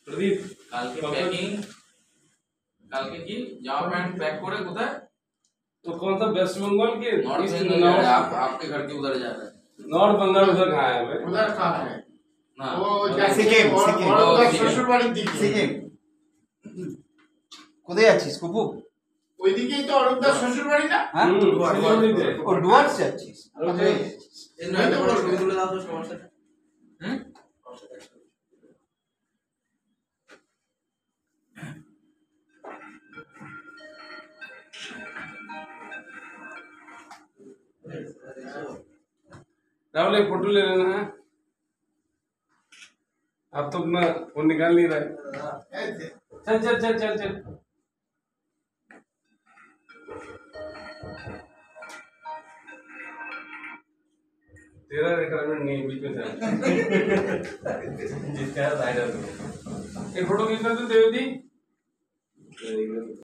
প্রদীপ কালকে প্যাকিং কালকে কি জামা প্যান্ट पैक করে কোথায় तो कौन सा वेस्ट बंगाल के नॉर्थ बंगाल आपके घर के उधर जा रहा है नॉर्थ बंगाल उधर कहाँ है भाई उधर कहाँ है ना वो सिक्किम শ্বশুর বাড়ির দিকে সিকিম কোথায় যাচ্ছিস কুপু ওইদিকেই তো অরূপদার শ্বশুর বাড়ি না হ্যাঁ ও ডুয়ার্স যাচ্ছিস তুলে দাও তো সমস্যা राहुल एक फोटो ले लेना है अब तो अपना वो निकाल नहीं रहा है चल चल चल चल चल तेरा रिक्वायरमेंट नहीं बीच में जिसका एक फोटो खींचना तो देवदी